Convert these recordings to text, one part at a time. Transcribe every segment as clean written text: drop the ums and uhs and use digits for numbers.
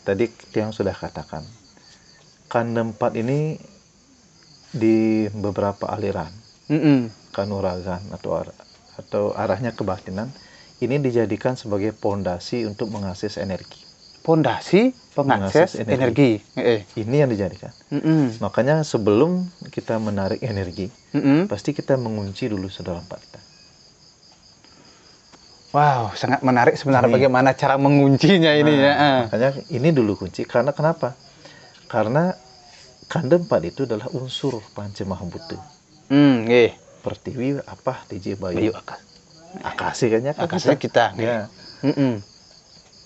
tadi yang sudah katakan, kanda 4 ini di beberapa aliran, kanuragan atau arahnya kebatinan, ini dijadikan sebagai pondasi untuk mengakses energi. Pondasi pengakses energi. Ini yang dijadikan. Makanya sebelum kita menarik energi, pasti kita mengunci dulu saudara 4 kita. Wow, sangat menarik sebenarnya bagaimana cara menguncinya ini ya. Makanya ini dulu kunci. Karena kenapa? Karena kanda 4 itu adalah unsur panca mahabhuta. Pertiwi, apa, tiji, bayu, akasi kayaknya akasnya kita. Ya.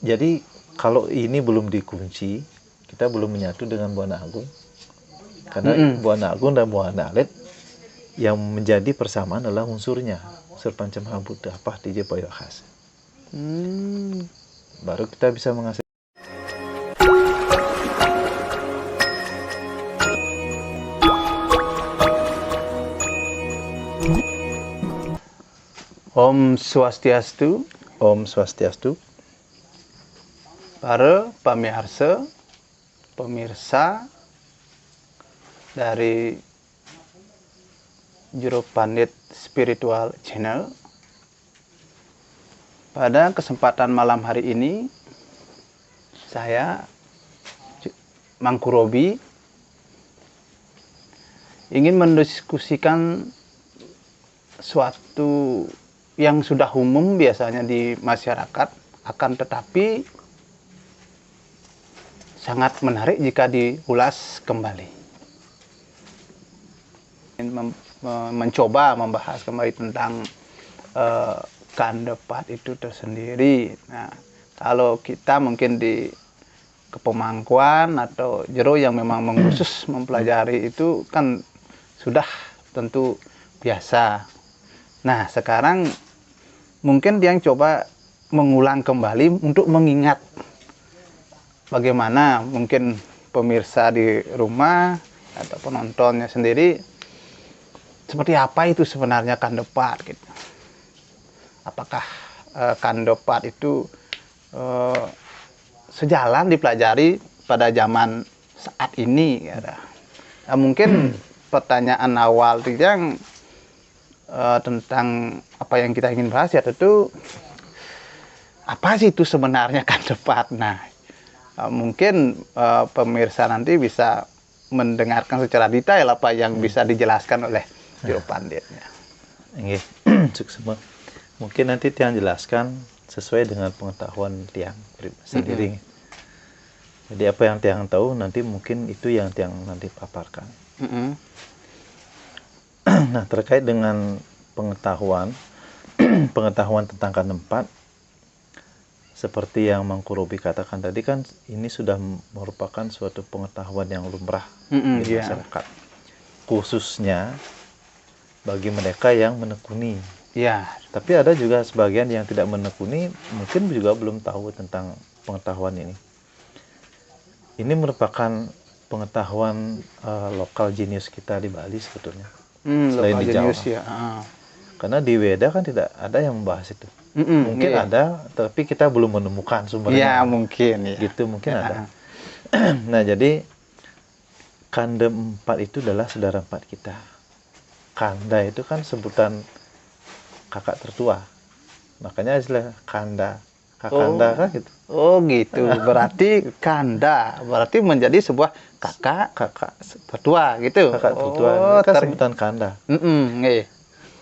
Jadi kalau ini belum dikunci, kita belum menyatu dengan Buana Agung. Karena Buana Agung dan Buana Alit yang menjadi persamaan adalah unsurnya, unsur panca mahabhuta, apa, tiji, bayu, akasi. Baru kita bisa mengakses. Om Swastiastu. Om Swastiastu. Para pemirsa dari Juru Pandit Spiritual Channel. Pada kesempatan malam hari ini, saya Mangku Robi ingin mendiskusikan suatu yang sudah umum biasanya di masyarakat, akan tetapi sangat menarik jika diulas kembali. Mencoba membahas kembali tentang kanda 4 itu tersendiri. Nah, kalau kita mungkin di kepemangkuan atau jero yang memang mengkhusus mempelajari itu kan sudah tentu biasa. Nah, sekarang mungkin yang coba mengulang kembali untuk mengingat bagaimana mungkin pemirsa di rumah atau penontonnya sendiri seperti apa itu sebenarnya kanda 4 gitu. Apakah kanda 4 itu sejalan dipelajari pada zaman saat ini? Nah, mungkin pertanyaan awal yang tentang apa yang kita ingin bahas ya tentu apa sih itu sebenarnya kanda 4. Nah, mungkin pemirsa nanti bisa mendengarkan secara detail apa yang bisa dijelaskan oleh Juru Panditnya. Mungkin nanti Tiang jelaskan sesuai dengan pengetahuan Tiang sendiri. Jadi apa yang Tiang tahu nanti mungkin itu yang Tiang nanti paparkan. Nah, terkait dengan pengetahuan tentang kanda 4, seperti yang Mangku Robi katakan tadi kan, ini sudah merupakan suatu pengetahuan yang lumrah di masyarakat, khususnya bagi mereka yang menekuni. Tapi ada juga sebagian yang tidak menekuni, mungkin juga belum tahu tentang pengetahuan ini. Ini merupakan pengetahuan lokal jenius kita di Bali sebetulnya. Selain di Jawa. Karena di Weda kan tidak ada yang membahas itu. Mungkin ada, tapi kita belum menemukan sumbernya. Gitu mungkin ada. Nah, jadi kanda 4 itu adalah saudara 4 kita. Kanda itu kan sebutan kakak tertua. Makanya istilah kanda, kakanda kan gitu. Oh gitu. Berarti kanda berarti menjadi sebuah kakak tertua gitu. Kakak tertua kan sebutan kanda.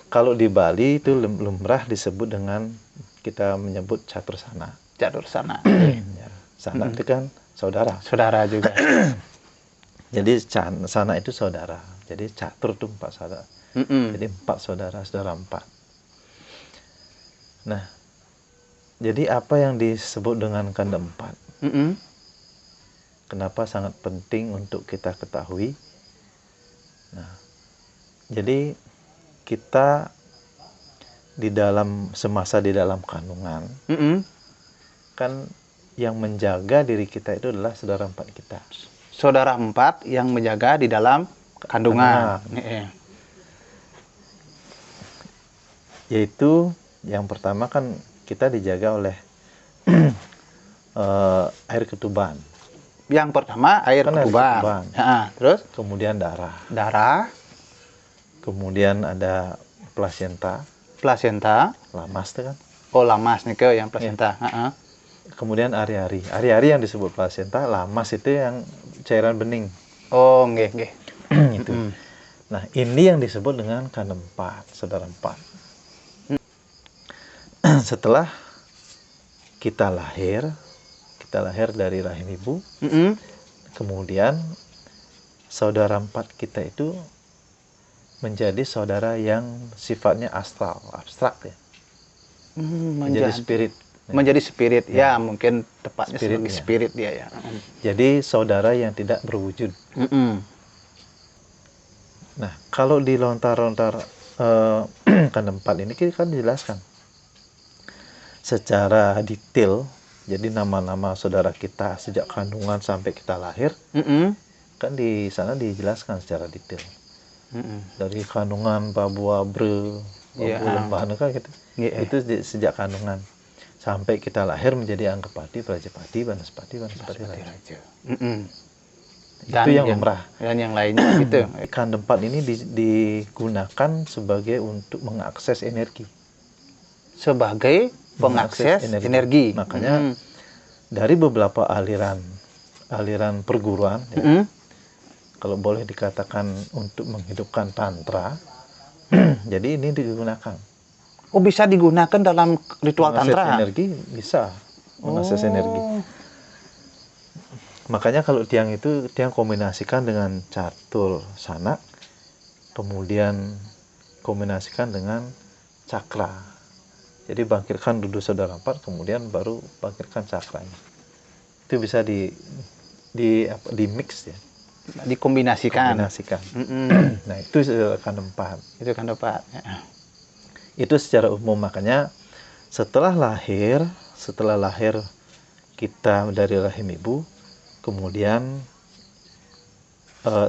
Kalau di Bali itu lumrah disebut dengan, kita menyebut catursana. Sana itu kan saudara. Saudara juga. Jadi sana itu saudara. Jadi catur itu 4 saudara. Jadi 4 saudara 4. Nah, jadi apa yang disebut dengan kanda 4? Kenapa sangat penting untuk kita ketahui? Nah, jadi kita semasa di dalam kandungan, kan yang menjaga diri kita itu adalah saudara 4 kita. Saudara 4 yang menjaga di dalam kandungan. Yaitu yang pertama kan kita dijaga oleh air ketuban. Yang pertama air Kan air ketuban. ketuban. Terus Kemudian darah. darah, Kemudian ada plasenta, plasenta. lamas tuh kan. Oh, lamas nih ke yang plasenta. Kemudian ari-ari. Ari-ari yang disebut plasenta, lamas itu yang cairan bening. Oh, nggih, nggih. Itu. Nah, ini yang disebut dengan kandung 4, saudara 4. Setelah kita lahir dari rahim ibu, kemudian saudara 4 kita itu menjadi saudara yang sifatnya astral, abstrak ya. Menjadi spirit. Menjadi spirit, ya mungkin tepatnya Spiritnya. sebagai spirit dia ya. Jadi saudara yang tidak berwujud. Nah, kalau di lontar-lontar kandung 4 ini kan dijelaskan secara detail. Jadi nama-nama saudara kita sejak kandungan sampai kita lahir, kan di sana dijelaskan secara detail. Dari kandungan Babu Abre, Babu Lembah kan gitu. Itu sejak kandungan sampai kita lahir menjadi Anggapati, Prajapati, Banaspati Raja. Itu yang lumrah. Dan yang lainnya gitu. Kandung 4 ini digunakan sebagai untuk mengakses energi. Sebagai pengakses energi. Makanya dari beberapa aliran perguruan, ya, kalau boleh dikatakan untuk menghidupkan tantra, jadi ini digunakan. Oh, bisa digunakan dalam ritual Mengakses tantra. energi bisa mengakses energi. Makanya kalau tiang itu tiang kombinasikan dengan catur sanak, kemudian kombinasikan dengan cakra. Jadi bangkitkan duduk saudara 4, kemudian baru bangkitkan cakranya. Itu bisa di mix ya. Dikombinasikan. Nah, itu kandung 4. Itu kan dapat. Itu secara umum. Makanya setelah lahir kita dari rahim ibu, kemudian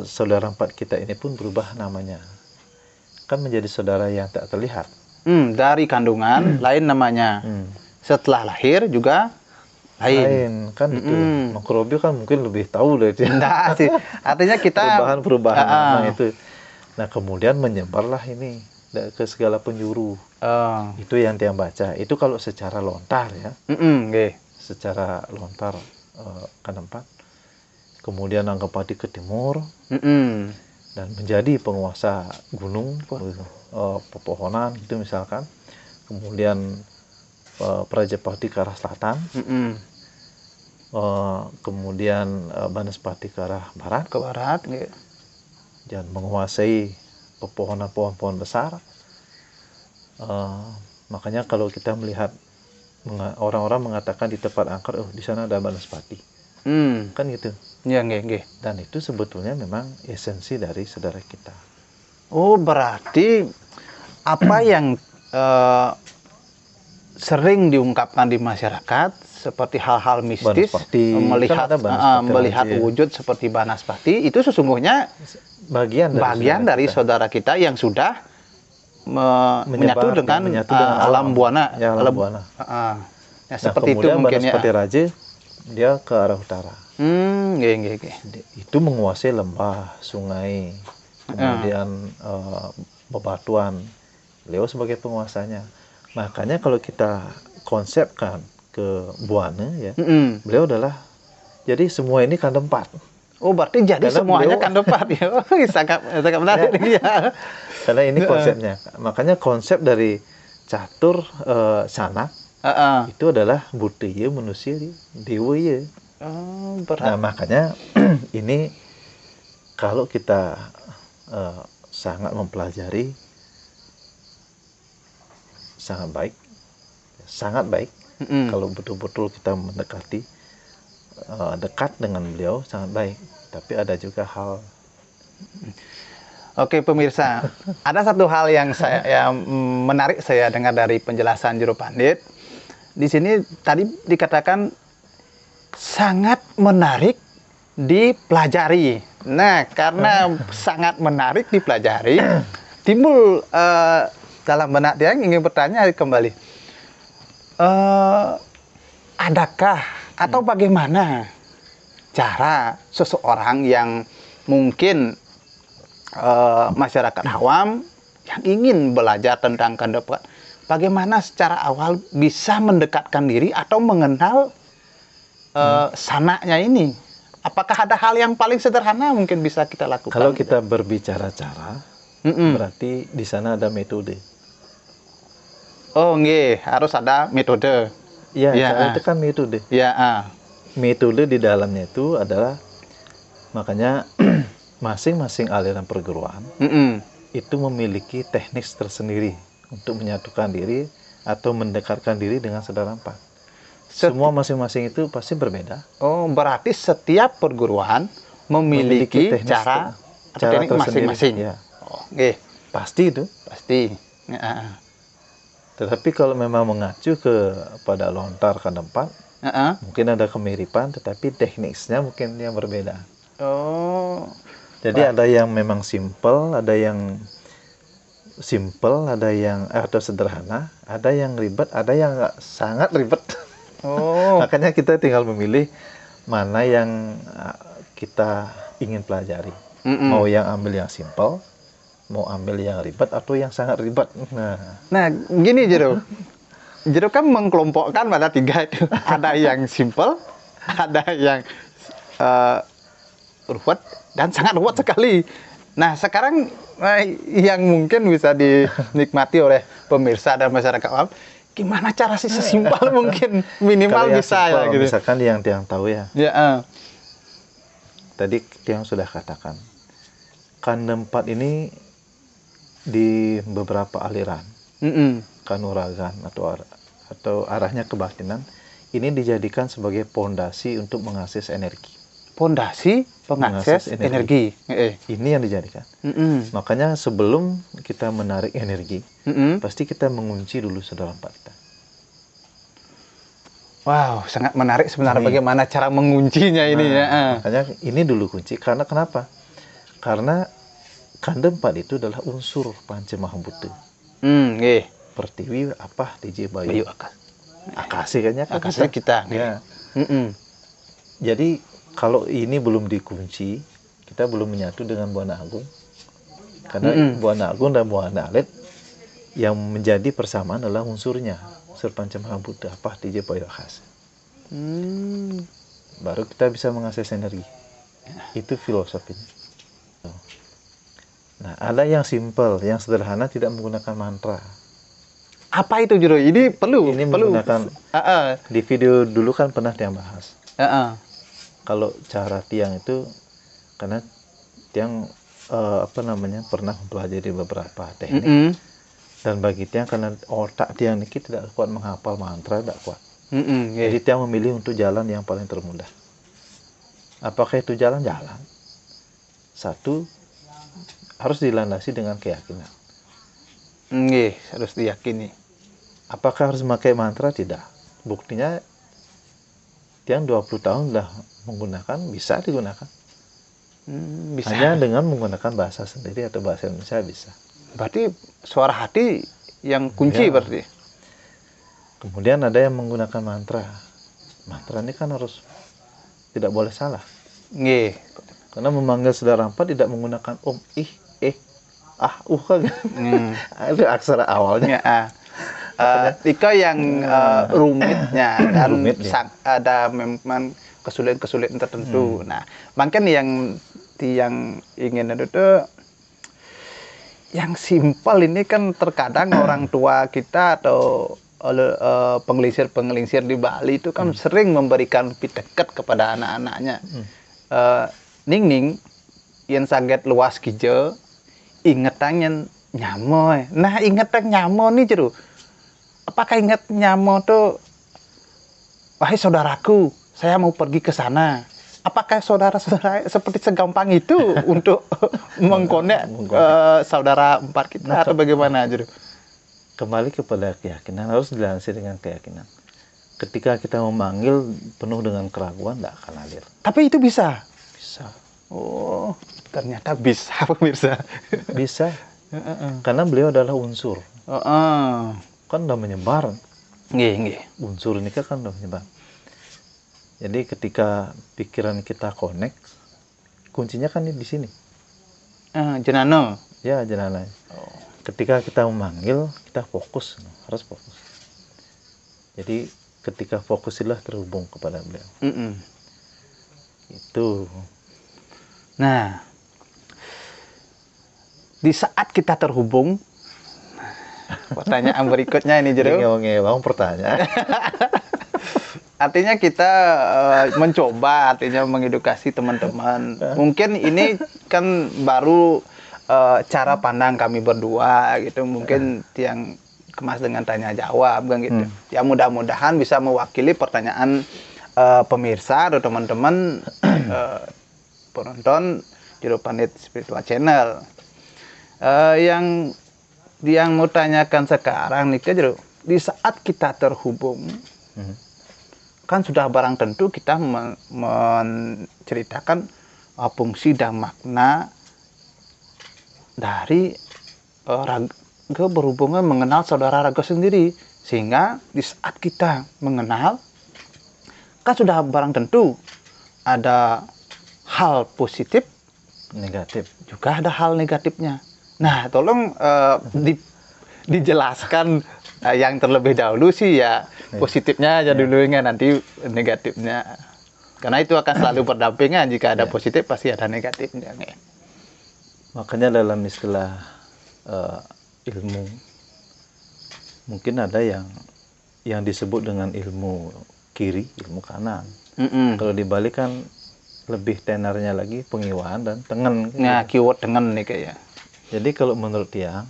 saudara 4 kita ini pun berubah namanya. Kan menjadi saudara yang tak terlihat. Dari kandungan lain namanya. Setelah lahir juga lain. Kan itu. Makrobio kan mungkin lebih tahu dari dia. Enggak sih. Artinya kita perubahan nama itu. Nah, kemudian menyebarlah ini ke segala penjuru. Itu yang tiang baca. Itu kalau secara lontar ya. Secara lontar kandung 4. Kemudian Anggapati ke timur. Dan menjadi penguasa gunung, pepohonan gitu misalkan. Kemudian Prajapati ke arah selatan. Kemudian Banaspati ke arah barat. Ke barat. Dan menguasai pohon-pohon besar. Makanya kalau kita melihat orang-orang mengatakan di tempat angker, di sana ada Banaspati. Kan gitu. Ya, nggih. Dan itu sebetulnya memang esensi dari saudara kita. Oh, berarti apa yang sering diungkapkan di masyarakat seperti hal-hal mistis, Banaspati, melihat kan ada melihat wujud seperti Banaspati, itu sesungguhnya bagian dari saudara kita yang sudah menyatu dengan alam buana. Ya, alam buana. Ya, seperti itu mungkin ya. Banaspati Raja dia ke arah utara. Nggih. Itu menguasai lembah, sungai, kemudian bebatuan. Beliau sebagai penguasanya. Makanya kalau kita konsepkan ke buana ya, beliau adalah jadi semua ini kandung 4. Oh, berarti jadi Karena semuanya beliau, kan depan ya. Sangat menarik ya. Karena ini konsepnya. Makanya konsep dari catur sanak itu adalah budaya manusia dewa ya. Nah, makanya ini kalau kita sangat mempelajari sangat baik kalau betul-betul kita mendekati dekat dengan beliau sangat baik. Tapi ada juga hal. Oke pemirsa, ada satu hal yang menarik saya dengar dari penjelasan Juru Pandit. Di sini tadi dikatakan sangat menarik dipelajari. Nah, karena sangat menarik dipelajari, timbul dalam benak dia ingin bertanya kembali. Adakah atau bagaimana cara seseorang yang mungkin masyarakat awam yang ingin belajar tentang kandapat, bagaimana secara awal bisa mendekatkan diri atau mengenal sanaknya ini? Apakah ada hal yang paling sederhana mungkin bisa kita lakukan? Kalau kita berbicara cara, berarti di sana ada metode. Oh, nggih, harus ada metode. Ya, Ya, cara itu kan metode. Ya, Metode di dalamnya itu adalah, makanya masing-masing aliran perguruan itu memiliki teknik tersendiri untuk menyatukan diri atau mendekatkan diri dengan saudara empat. Semua masing-masing itu pasti berbeda. Oh, berarti setiap perguruan memiliki teknik cara teknik tersendiri. masing-masing. Ya, Oh, nggih, pasti itu. pasti. Ya, Tetapi kalau memang mengacu kepada lontar kandapat, mungkin ada kemiripan, tetapi tekniknya mungkin yang berbeda. Oh, Jadi ada yang memang simple, ada yang atau sederhana, ada yang ribet, ada yang sangat ribet. oh, Makanya kita tinggal memilih mana yang kita ingin pelajari. Mau yang ambil yang simple, mau ambil yang ribet, atau yang sangat ribet. Nah, gini Jero. Jero kan mengkelompokkan pada 3 itu. Ada yang simple, ada yang ruwet, dan sangat ruwet sekali. Nah, sekarang yang mungkin bisa dinikmati oleh pemirsa dan masyarakat awam, gimana cara sih sesimpel mungkin, minimal Kalau yang bisa simple, ya gitu. misalkan yang Tiang tahu ya, Ya, tadi Tiang sudah katakan, kandapat ini di beberapa aliran, kanuragan atau arahnya kebatinan, ini dijadikan sebagai pondasi untuk mengakses energi. Pondasi pengakses Mengakses energi. Ini yang dijadikan. Makanya sebelum kita menarik energi, pasti kita mengunci dulu saudara empat kita. Wow, sangat menarik sebenarnya Ini. bagaimana cara menguncinya ini ya. Makanya ini dulu kunci. Karena kenapa? Karena kanda empat itu adalah unsur panca mahabhuta. Nggih. Pertiwi, apa, tiji, Bayu bayu, akasi kayaknya kan akasnya kita. Ya. Jadi kalau ini belum dikunci, kita belum menyatu dengan Buana Agung. Karena Buana Agung dan Buana Alit yang menjadi persamaan adalah unsurnya, unsur panca mahabhuta, apa, tiji, bayu, akasi. Baru kita bisa mengakses energi. Itu filosofinya. Nah, ada yang simple, yang sederhana, tidak menggunakan mantra. Apa itu Jero? Ini perlu. Ini perlu. menggunakan, di video dulu kan pernah Tiang bahas. Kalau cara Tiang itu, karena Tiang pernah mempelajari beberapa teknik, dan bagi Tiang karena otak Tiang ini tidak kuat menghafal mantra, tidak kuat. Jadi Tiang memilih untuk jalan yang paling termudah. Apakah itu jalan? Jalan. Satu, harus dilandasi dengan keyakinan. Nggih, harus diyakini. Apakah harus memakai mantra? Tidak. Buktinya Tiang 20 tahun sudah menggunakan, bisa digunakan. Bisa. Hanya dengan menggunakan bahasa sendiri atau bahasa Indonesia bisa. Berarti suara hati yang kunci Ya. berarti. Kemudian ada yang menggunakan mantra. Mantra ini kan harus tidak boleh salah. Nggih. Karena memanggil saudara empat tidak menggunakan ih, kan. Itu aksara awalnya. Ya. Itu yang rumitnya dan Rumit, ya. ada memang kesulitan-kesulitan tertentu. Nah, mungkin yang ingin itu yang simpel ini kan terkadang orang tua kita atau pengelisir di itu kan sering memberikan piteket kepada anak-anaknya. Ning yang sangat luas kijo ingetannya nyamo. Nah, ingetan nyamo nih Jero. Apakah ingat nyamo tuh, wahai saudaraku, saya mau pergi ke sana. Apakah saudara-saudara seperti segampang itu untuk mengkonek saudara empat kita atau bagaimana Jero? Kembali kepada keyakinan, harus dilandasi dengan keyakinan. Ketika kita memanggil penuh dengan keraguan, tidak akan hadir. Tapi itu bisa. Bisa. Oh, ternyata bisa pemirsa. Bisa. Karena beliau adalah unsur. Kan udah menyebar. Nggih. Unsur ini kan udah menyebar. Jadi ketika pikiran kita connect, kuncinya kan di sini. Jenano. Ya, jenana. Oh. Ketika kita memanggil, kita fokus, harus fokus. Jadi ketika fokus itulah terhubung kepada beliau. Itu. Nah, di saat kita terhubung, pertanyaan berikutnya ini Jero. Ngewang pertanyaan. Artinya kita mencoba, artinya mengedukasi teman-teman. Mungkin ini kan baru cara pandang kami berdua gitu. Mungkin yang kemas dengan tanya jawab kan gitu. Ya mudah-mudahan bisa mewakili pertanyaan pemirsa atau teman-teman penonton Jero Pandit Spiritual Channel. Yang mau tanyakan sekarang nih Jero, di saat kita terhubung, kan sudah barang tentu kita menceritakan fungsi dan makna dari raga berhubungan mengenal saudara raga sendiri, sehingga di saat kita mengenal kan sudah barang tentu ada hal positif, Negatif. juga ada hal negatifnya. Nah, tolong dijelaskan yang terlebih dahulu sih ya positifnya aja dulu, nanti negatifnya. Karena itu akan selalu berdampingan, jika ada positif pasti ada negatifnya. Makanya dalam istilah ilmu, mungkin ada yang disebut dengan ilmu kiri, ilmu kanan. Kalau dibalik kan lebih tenarnya lagi pengiwaan dan tengen. Nah, keyword tengen nih kayak. Jadi kalau menurut Tiang,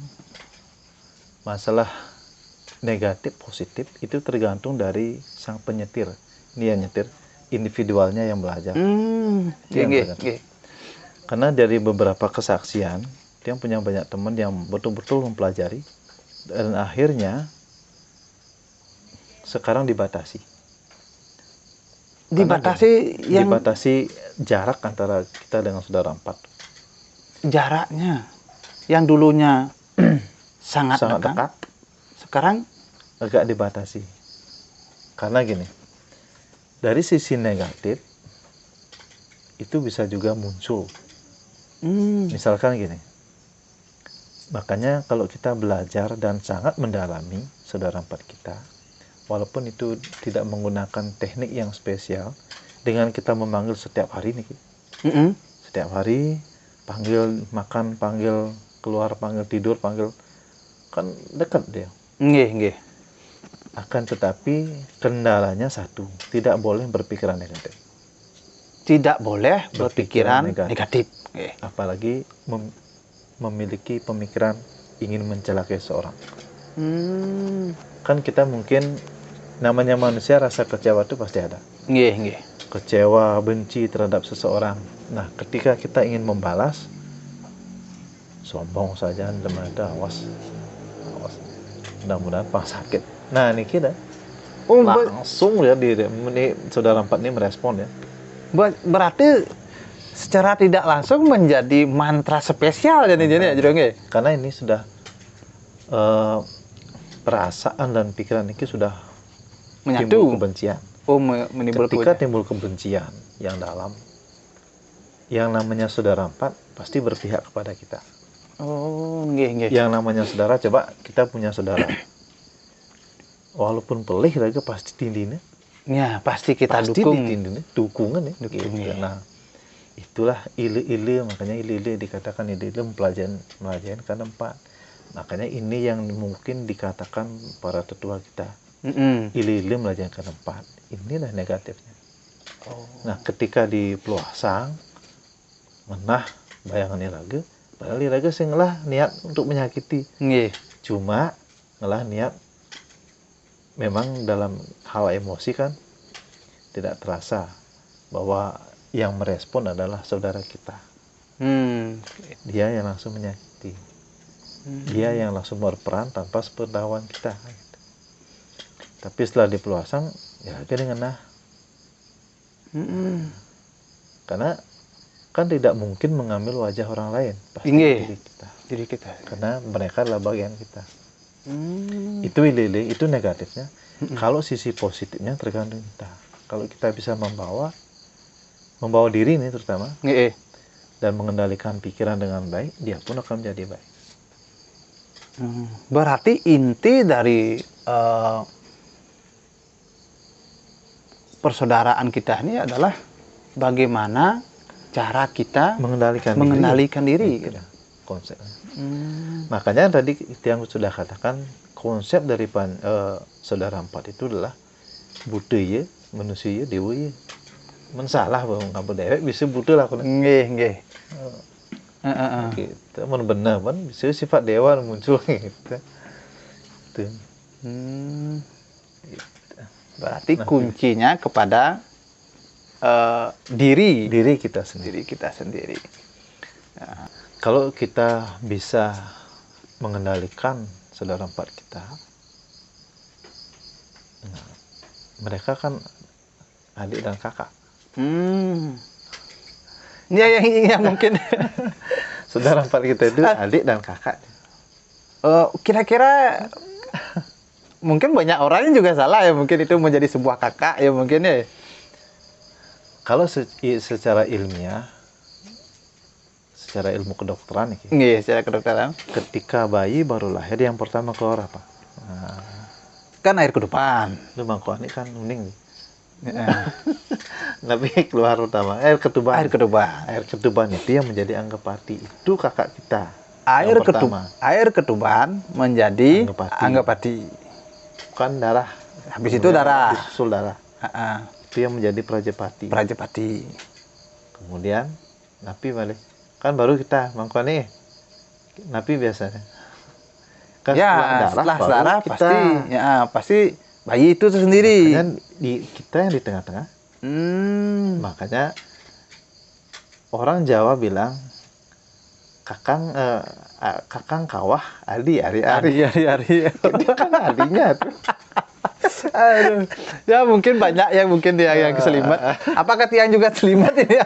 masalah negatif positif itu tergantung dari sang penyetir. Ini yang nyetir, individualnya yang belajar. Karena dari beberapa kesaksian, Tiang punya banyak teman yang betul-betul mempelajari, dan akhirnya sekarang dibatasi. Dibatasi jarak antara kita dengan saudara empat. Jaraknya yang dulunya sangat dekat, sekarang agak dibatasi. Karena gini, dari sisi negatif itu bisa juga muncul. Misalkan gini, makanya kalau kita belajar dan sangat mendalami saudara empat kita, walaupun itu tidak menggunakan teknik yang spesial, dengan kita memanggil setiap hari nih, setiap hari panggil makan, panggil keluar, panggil tidur, panggil, kan dekat dia. Akan tetapi kendalanya satu, tidak boleh berpikiran negatif. Tidak boleh berpikiran negatif. Apalagi memiliki pemikiran ingin mencelakai seorang. Kan kita mungkin, namanya manusia, rasa kecewa itu pasti ada. Kecewa, benci terhadap seseorang. Nah, ketika kita ingin membalas, sombong saja, ada awas. Mudah-mudahan pang sakit. Nah, ini kita langsung ya ini saudara empat ini merespon ya. Berarti secara tidak langsung menjadi mantra spesial jadi karena ini sudah perasaan dan pikiran ini sudah menyatu, timbul kebencian. Ketika timbul kebencian yang dalam, yang namanya saudara empat pasti berpihak kepada kita. Yang namanya saudara, coba kita punya saudara, walaupun pelih lagi pasti tindinnya. Ya, pasti kita dukung. Dukungan ya. Nah, itulah ile-ile, makanya ile-ile dikatakan ile-ile mempelajari karena empat. Makanya ini yang mungkin dikatakan para tetua kita. Ile-ile melajarkan empat. Inilah negatifnya. Nah, ketika di peluasang, menah bayangan iraga, padahal iraga sih ngelah niat untuk menyakiti. Cuma ngelah niat, memang dalam hal emosi kan tidak terasa bahwa yang merespon adalah saudara kita. Dia yang langsung menyakiti. Dia yang langsung berperan tanpa sepengetahuan kita. Tapi setelah di peluasang, ya dia dengan karena kan tidak mungkin mengambil wajah orang lain, pasti diri kita. Karena mereka adalah bagian kita. Itu ile-ile, itu negatifnya. Kalau sisi positifnya tergantung kita. Kalau kita bisa membawa diri ini terutama, Nggih. dan mengendalikan pikiran dengan baik, dia pun akan menjadi baik. Berarti inti dari persaudaraan kita ini adalah bagaimana cara kita mengendalikan diri. Itu dah konsepnya. Makanya tadi itu yang sudah katakan, konsep dari saudara empat itu adalah budaya manusia dewa ya. Mensalah bang kamu dewek bisa butuh lah. Nggih. Gitu. Mun bener kan bisa sifat dewa muncul gitu. Itu. Berarti kuncinya kepada diri kita sendiri. kita sendiri. Kalau kita bisa mengendalikan saudara empat kita, nah, mereka kan adik dan kakak. Ya yang mungkin Saudara empat kita itu adik dan kakak. Kira-kira mungkin banyak orang yang juga salah ya, mungkin itu menjadi sebuah kakak ya mungkin ya. Kalau secara ilmiah, secara ilmu kedokteran ya, Nggih, secara kedokteran. ketika bayi baru lahir yang pertama keluar apa? Nah, Kan air kedupan. itu mangkok ini kan uning nih. Tapi keluar utama air ketuban. Air ketuban itu yang menjadi anggapati. Itu kakak kita. Air ketuban menjadi anggapati. Bukan darah. Habis itu darah. Disusul darah. Itu yang menjadi prajapati. Kemudian napi balik. Kan baru kita mangkok nih. Napi biasanya. Kan Ya, setelah darah kita pasti bayi itu tersendiri. Makanya kita yang di tengah-tengah. Makanya orang Jawa bilang kakang kawah ari. Dia kan adinya tuh. Aduh. Ya mungkin banyak yang yang keselimat. Apakah Tiang juga selimat ini?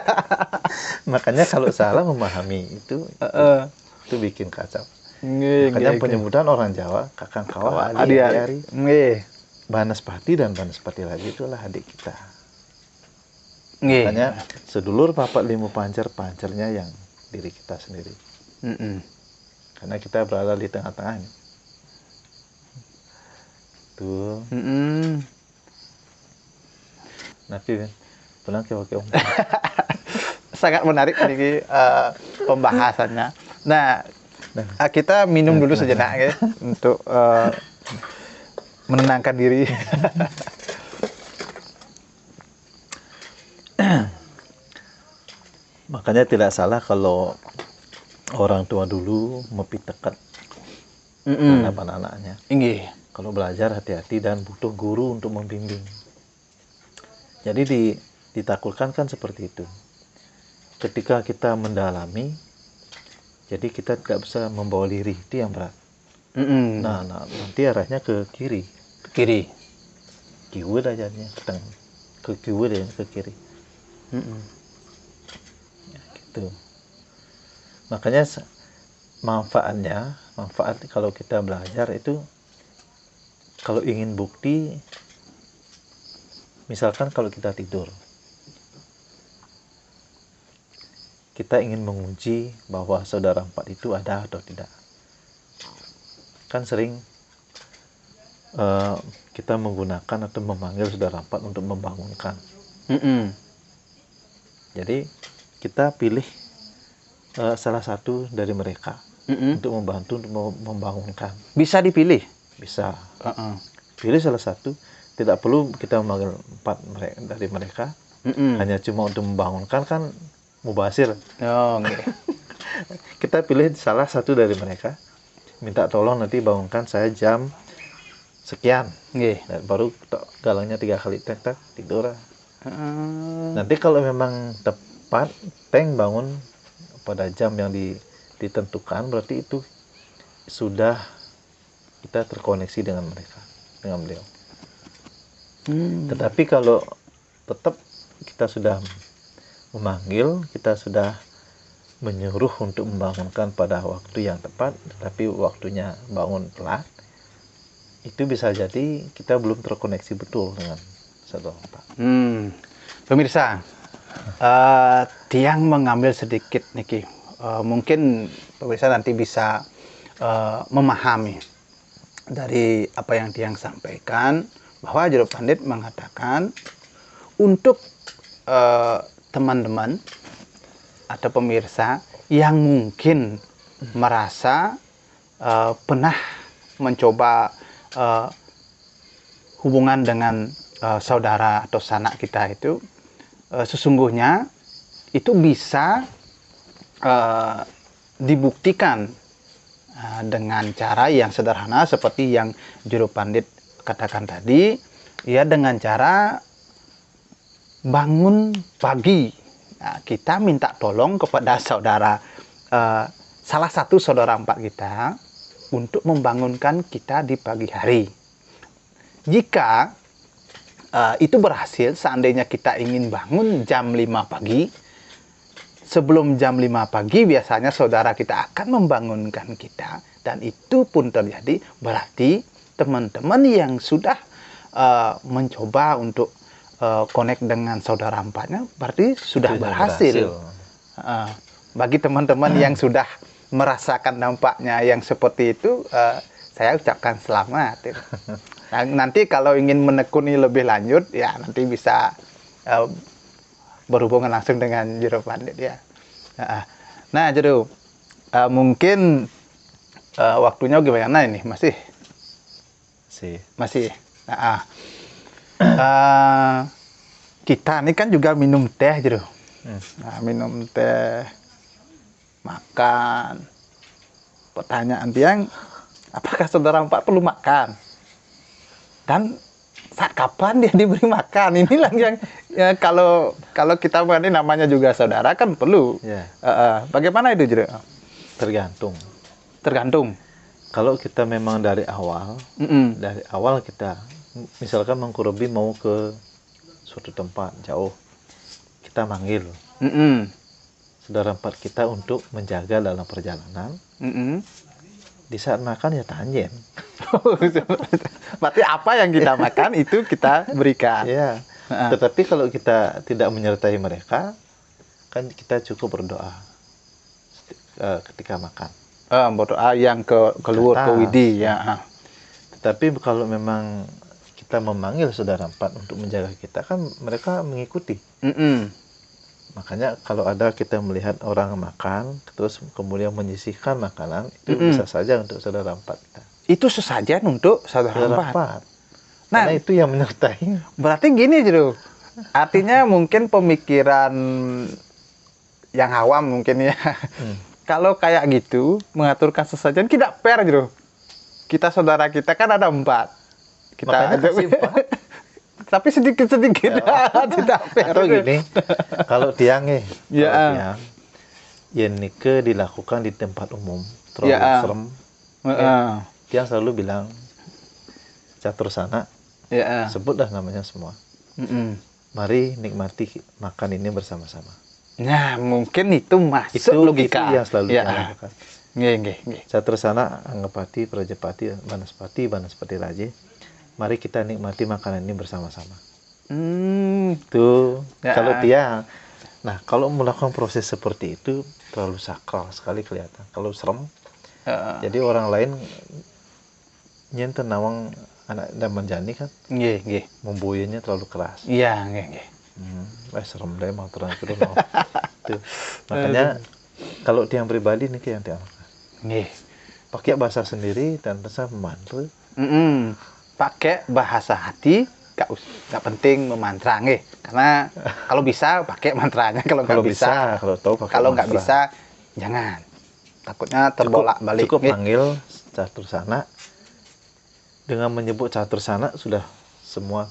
Makanya kalau salah memahami itu bikin kacau. Makanya penyebutan orang Jawa kakang kawah ari. Banaspati dan Banaspati lagi itulah adik kita. Makanya sedulur papat limu pancernya yang diri kita sendiri. Karena kita berada di tengah-tengah. Tuh. Napi kan, pulang ke wakil. Sangat menarik ini pembahasannya. Nah, kita minum dulu sejenak ya untuk menenangkan diri. Makanya tidak salah kalau orang tua dulu mempitekat anak-anaknya. Kalau belajar hati-hati dan butuh guru untuk membimbing. Jadi ditakulkan kan seperti itu. Ketika kita mendalami, jadi kita tidak bisa membawa diri, itu yang berat. Nah, nanti arahnya ke kiri. Kiwe dah jadinya ke tengah. Ke kiwe dan ke kiri. Ya, gitu. Makanya manfaat kalau kita belajar itu, kalau ingin bukti, misalkan kalau kita tidur, kita ingin menguji bahwa saudara empat itu ada atau tidak. Kan sering kita menggunakan atau memanggil saudara empat untuk membangunkan. Jadi kita pilih salah satu dari mereka untuk membantu untuk membangunkan. Bisa dipilih? Bisa. Pilih salah satu. Tidak perlu kita memanggil empat dari mereka. Hanya cuma untuk membangunkan kan mubasir. Kita pilih salah satu dari mereka. Minta tolong nanti bangunkan saya jam sekian. Dan baru galangnya 3 kali tek tidur. Nanti kalau memang tepat bangun pada jam yang ditentukan, berarti itu sudah kita terkoneksi dengan mereka, dengan beliau. Tetapi kalau tetap kita sudah memanggil, kita sudah menyuruh untuk membangunkan pada waktu yang tepat, tetapi waktunya bangun telat, itu bisa jadi kita belum terkoneksi betul dengan saudara empat. Pemirsa, Tiang mengambil sedikit niki. Mungkin pemirsa nanti bisa memahami dari apa yang Tiang sampaikan, bahwa Jero Pandit mengatakan untuk teman-teman atau pemirsa yang mungkin merasa pernah mencoba hubungan dengan saudara atau sanak kita itu, sesungguhnya itu bisa dibuktikan dengan cara yang sederhana seperti yang Jero Pandit katakan tadi, ya, dengan cara bangun pagi. Nah, kita minta tolong kepada saudara, salah satu saudara empat kita, untuk membangunkan kita di pagi hari. Jika itu berhasil, seandainya kita ingin bangun jam 5 pagi, sebelum jam 5 pagi biasanya saudara kita akan membangunkan kita, dan itu pun terjadi, berarti teman-teman yang sudah mencoba untuk connect dengan saudara empatnya berarti sudah berhasil. Bagi teman-teman yang sudah merasakan dampaknya yang seperti itu, saya ucapkan selamat. Nah, nanti kalau ingin menekuni lebih lanjut, ya nanti bisa berhubungan langsung dengan Jero Pandit, ya. Nah, Jero, mungkin waktunya gimana ini? Masih. Kita ini kan juga minum teh, Jero. Nah, minum teh, makan. Pertanyaan Tiang, apakah saudara empat perlu makan? Dan saat kapan dia diberi makan? Inilah yang ya, kalau kita ini namanya juga saudara kan perlu. Yeah. Bagaimana itu, Jero? Tergantung. Kalau kita memang dari awal kita misalkan mengkurubi mau ke suatu tempat jauh, kita manggil saudara empat kita untuk menjaga dalam perjalanan. Di saat makan ya tanjen. Berarti apa yang kita makan itu kita berikan. Ya. Tetapi kalau kita tidak menyertai mereka, kan kita cukup berdoa ketika makan. Berdoa yang keluar ke widi, ya. Tetapi kalau memang kita memanggil saudara empat untuk menjaga kita, kan mereka mengikuti. Makanya kalau ada kita melihat orang makan, terus kemudian menyisihkan makanan, itu bisa saja untuk saudara empat kita. Itu sesajen untuk saudara empat. Nah, karena itu yang menyertai. Berarti gini, Jero. Artinya mungkin pemikiran yang awam mungkin, ya. Kalau kayak gitu, mengaturkan sesajen tidak fair, Jero. Kita saudara kita kan ada 4. Kita ajak tapi sedikit-sedikit, tidak fair. Atau gini, kalau Tiang nike dilakukan di tempat umum, terlalu serem, Tiang selalu bilang, Catursana, sebutlah namanya semua. Mari nikmati makan ini bersama-sama. Nah, mungkin itu masuk itu logika. Itu yang selalu Tiang lakukan. Catursana, Anggapati, Prajapati, Banaspati Raje. Mari kita nikmati makanan ini bersama-sama. Tuh, kalau Tiang. Nah, kalau melakukan proses seperti itu terlalu sakral sekali kelihatan. Kalau serem, jadi orang lain nyentuh nawang anak dan menjani kan, membuyarnya terlalu keras. Iya, serem deh mau terang itu. Makanya kalau Tiang pribadi nih yang Tiang lakukan. Pakai bahasa sendiri dan bisa membantu. Pakai bahasa hati, nggak penting memantra, karena kalau bisa pakai mantranya, kalau nggak bisa, kalau nggak bisa jangan, takutnya terbolak-balik. Cukup panggil Catursana, dengan menyebut Catursana sudah semua.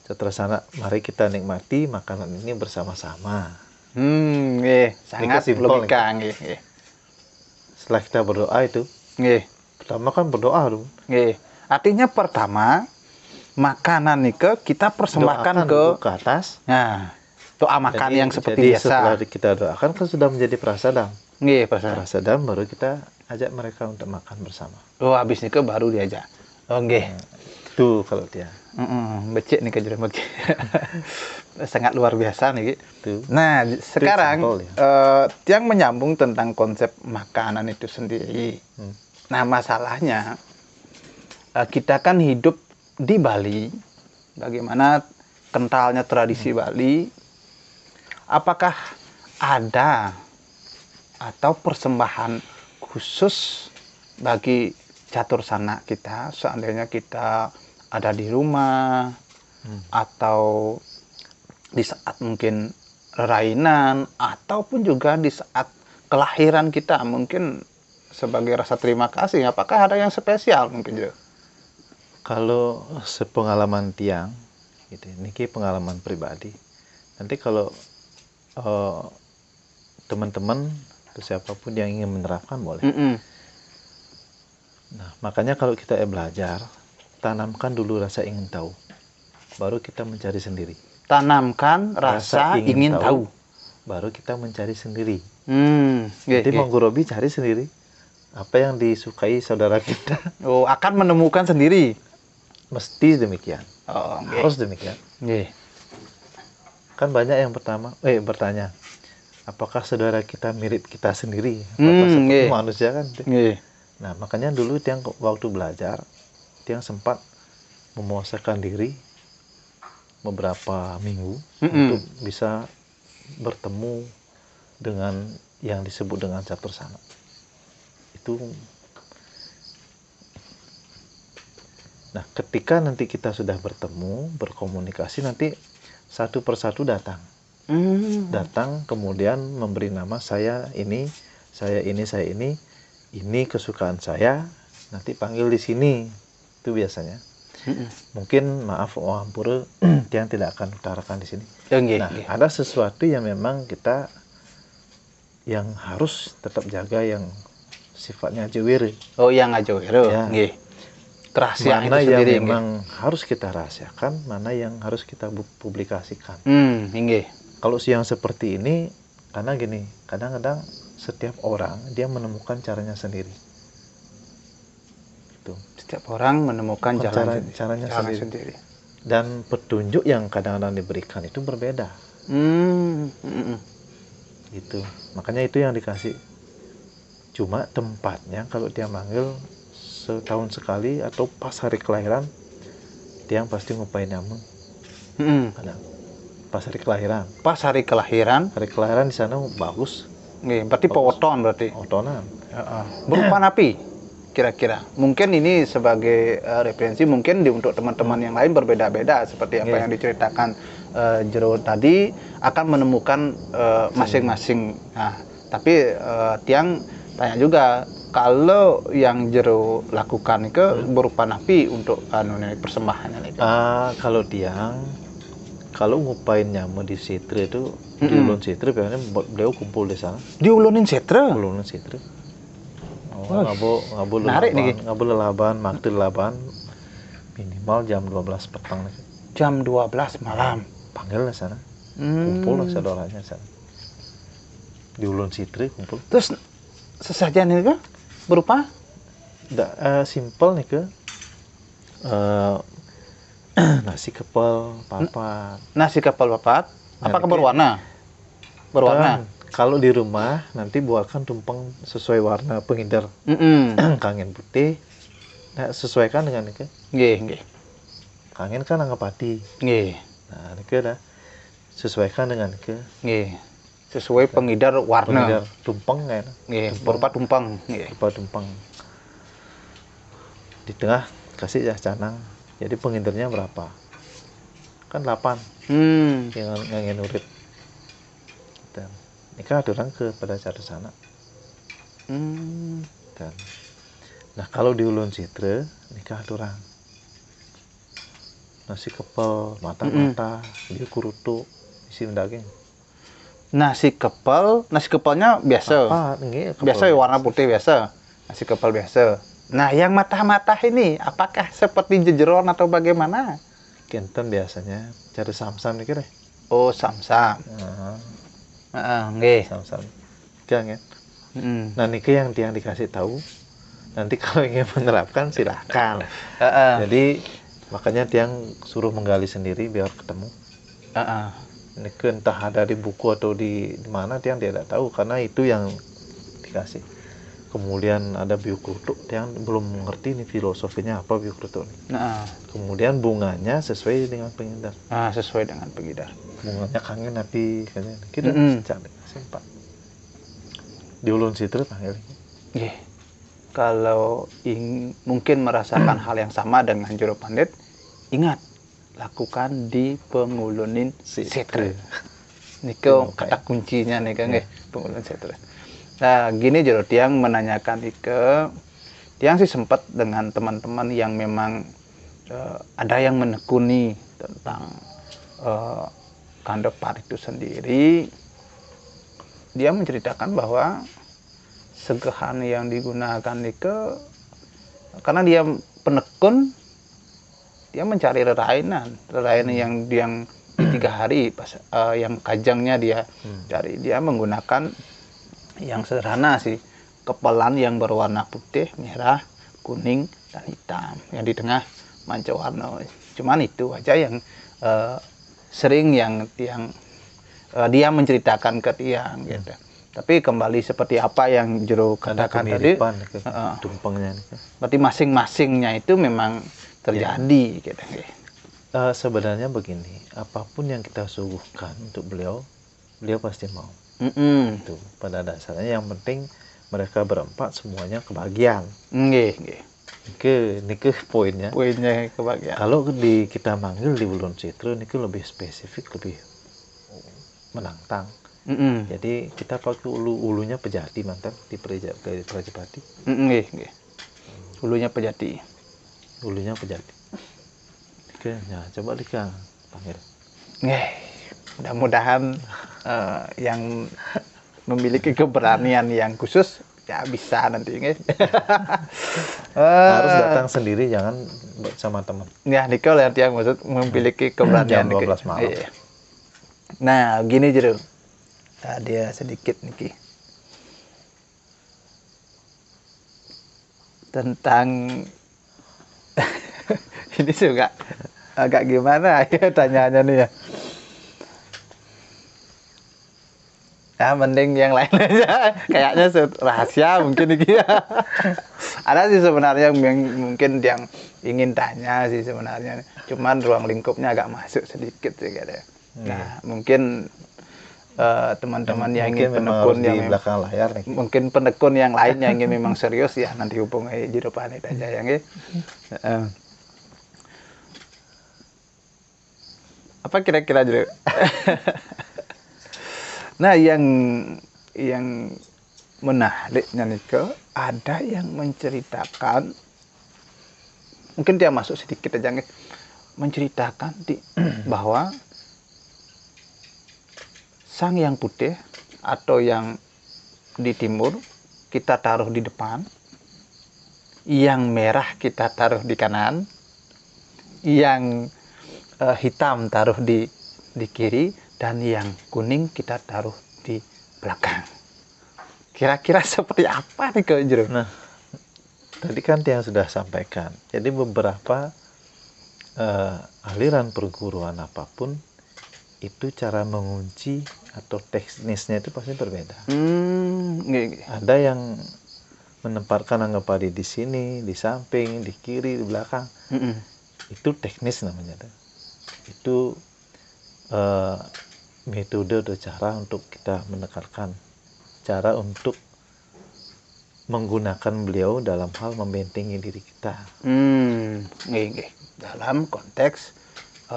Catursana, mari kita nikmati makanan ini bersama-sama. Sangat logika. Setelah kita berdoa itu, pertama kan berdoa dulu. Artinya pertama makanan nih kita persembahkan ke atas. Nah, doa makan yang seperti biasa. Setelah kita doakan kan sudah menjadi prasadam. Prasadam baru kita ajak mereka untuk makan bersama. Habis nikah baru diajak. Tuh kalau dia. Becek nih ke jero becek. Sangat luar biasa nih. Tuh. Nah, sekarang simple, Tiang menyambung tentang konsep makanan itu sendiri. Nah, masalahnya kita kan hidup di Bali. Bagaimana kentalnya tradisi Bali? Apakah ada atau persembahan khusus bagi catursana kita seandainya kita ada di rumah atau di saat mungkin rainan ataupun juga di saat kelahiran kita mungkin sebagai rasa terima kasih, apakah ada yang spesial mungkin juga? Kalau sepengalaman Tiang gitu, ini pengalaman pribadi. Nanti kalau teman-teman atau siapapun yang ingin menerapkan boleh. Nah, makanya kalau kita belajar, tanamkan dulu rasa ingin tahu, baru kita mencari sendiri. Tanamkan rasa ingin tahu, baru kita mencari sendiri. Jadi Manggurobi cari sendiri apa yang disukai saudara kita. Oh, akan menemukan sendiri. Mesti demikian. Harus Okay. demikian. Kan banyak yang bertanya, apakah saudara kita mirip kita sendiri? Apakah seperti manusia kan? Nah, makanya dulu Tiang waktu belajar, Tiang sempat memuasakan diri beberapa minggu untuk bisa bertemu dengan yang disebut dengan catursana. Itu. Nah, ketika nanti kita sudah bertemu, berkomunikasi, nanti satu persatu datang. Datang kemudian memberi nama, saya ini, saya ini, saya ini kesukaan saya, nanti panggil di sini. Itu biasanya. Mungkin maaf ampura Tiang tidak akan utarakan di sini. Ada sesuatu yang memang kita yang harus tetap jaga yang sifatnya jawir. Oh, yang jawir. Kerahasiaan mana itu sendiri, yang memang harus kita rahasiakan, mana yang harus kita publikasikan. Kalau yang seperti ini, karena gini, kadang-kadang setiap orang dia menemukan caranya sendiri. Gitu. Setiap orang menemukan caranya sendiri. Dan petunjuk yang kadang-kadang diberikan itu berbeda. Gitu. Makanya itu yang dikasih. Cuma tempatnya kalau dia manggil setahun sekali atau pas hari kelahiran, dia pasti ngupain nyamun. Pas hari kelahiran. Hari kelahiran di sana bagus. Berarti pewoton berarti. Otonan. Berupa napi kira-kira. Mungkin ini sebagai referensi, mungkin untuk teman-teman yang lain berbeda-beda seperti apa yang diceritakan Jero tadi akan menemukan masing-masing. Nah, tapi Tiang tanya juga, kalau yang Jero lakukan itu berupa napi untuk persembahannya itu. Kalau Tiang kalau ngupain nyamu di Sitre itu di Ulun Sitre, biasanya beliau kumpul di sana. Di Ulunin Sitre? Ulun Sitre. Ngabul lelaban, makti lelaban minimal jam 12 petang. Jam 12 malam. Panggil lah sana. Kumpul lah saudaranya sana. Di Ulun Sitre kumpul. Terus sesajen itu berupa? Simple nih ke. Nasi kepal papat. Nasi kepal papat. Apakah berwarna? Berwarna. Kalau di rumah nanti buatkan tumpeng sesuai warna pengindar. Kangen putih. Nah, sesuaikan dengan itu. Kangen kan angka pati. Nah, itu dah. Sesuaikan dengan itu. Sesuai pengindar warna. Pengindar tumpeng kan. Berupa tumpeng. Berupa tumpeng. Di tengah kasih canang. Jadi pengindarnya berapa? Kan 8. Yang ngangen urip. Dan nikah orang kepada catursana. Dan nah kalau di Ulun Sitre nikah orang. Nasi kepal, mata-mata, dia kurutu, isi daging. Nasi kepalnya biasa. Biasa warna putih biasa. Nasi kepal biasa. Nah, yang mata-mata ini apakah seperti jejeron atau bagaimana? Kenten biasanya cari samsam nih kira. Oh, samsam. Samsam. Jangan. Nah, niki yang dikasih tahu. Nanti kalau ingin menerapkan silahkan. Jadi Makanya tiang suruh menggali sendiri biar ketemu. Ini entah ada di buku atau di mana tiang tidak tahu, karena itu yang dikasih. Kemudian ada biuk kluthuk, tiang belum mengerti nih filosofinya apa biuk kluthuk nih. Kemudian bunganya sesuai dengan pengedar. Sesuai dengan pengedar. Bunganya kangen tapi kita cari sempat. Di Ulun Situ panggil. Kalau mungkin merasakan hal yang sama dengan Juru Pandit, ingat lakukan di Pengulunin Sitre. Niko kata kuncinya nih kan Pengulunin Sitre. Nah, gini Juru, tiang menanyakan tiang sih sempat dengan teman-teman yang memang ada yang menekuni tentang Kandepat itu sendiri. Dia menceritakan bahwa segehan yang digunakan karena dia penekun, dia mencari rerainan yang di 3 hari pas yang kajangnya dia cari. Dia menggunakan yang sederhana sih, kepelan yang berwarna putih, merah, kuning, dan hitam, yang di tengah mancawarna. Cuman itu aja yang sering yang dia menceritakan ke tiang gitu. Tapi kembali seperti apa yang Jero katakan tadi, tumpengnya. Berarti masing-masingnya itu memang terjadi gitu. Sebenarnya begini, apapun yang kita suguhkan untuk beliau pasti mau. Itu pada dasarnya yang penting mereka berempat semuanya kebahagiaan. Nike poinnya. Poinnya kebahagiaan. Kalau kita manggil di Ulun Situ, nike lebih spesifik, lebih menantang. Jadi kita pakai ulunya Pejati, mantap di Prajapati. Ulunya Pejati. Oke, nah coba Dika panggil. Mudah-mudahan yang memiliki keberanian yang khusus ya bisa nanti harus datang sendiri, jangan bersama teman. Ya, Nicole yang maksud memiliki keberanian. Jam 12 malam. Nah, gini Jero. Dia sedikit nih tentang ini juga agak gimana ya tanyanya nih ya. Mending yang lain aja, kayaknya rahasia mungkin ini ya. Ada sih sebenarnya mungkin yang ingin tanya sih sebenarnya, cuman ruang lingkupnya agak masuk sedikit sih kayaknya. Nah, mungkin teman-teman yang ingin penekun yang di belakang layar nih. Mungkin penekun yang lain yang ingin memang serius ya nanti hubungi Jero Pandit aja yang apa kira-kira Jero? Nah, yang menariknya nih ada yang menceritakan, mungkin dia masuk sedikit aja menceritakan bahwa sang yang putih atau yang di timur kita taruh di depan, yang merah kita taruh di kanan, yang hitam taruh di kiri, dan yang kuning kita taruh di belakang. Kira-kira seperti apa nih Kak Jero? Nah, tadi kan yang sudah sampaikan. Jadi beberapa aliran perguruan apapun itu cara mengunci atau teknisnya itu pasti berbeda. Ada yang menempatkan Anggapadi di sini, di samping, di kiri, di belakang. Itu teknis namanya. Itu metode atau cara untuk kita menekankan, cara untuk menggunakan beliau dalam hal membentengi diri kita. Dalam konteks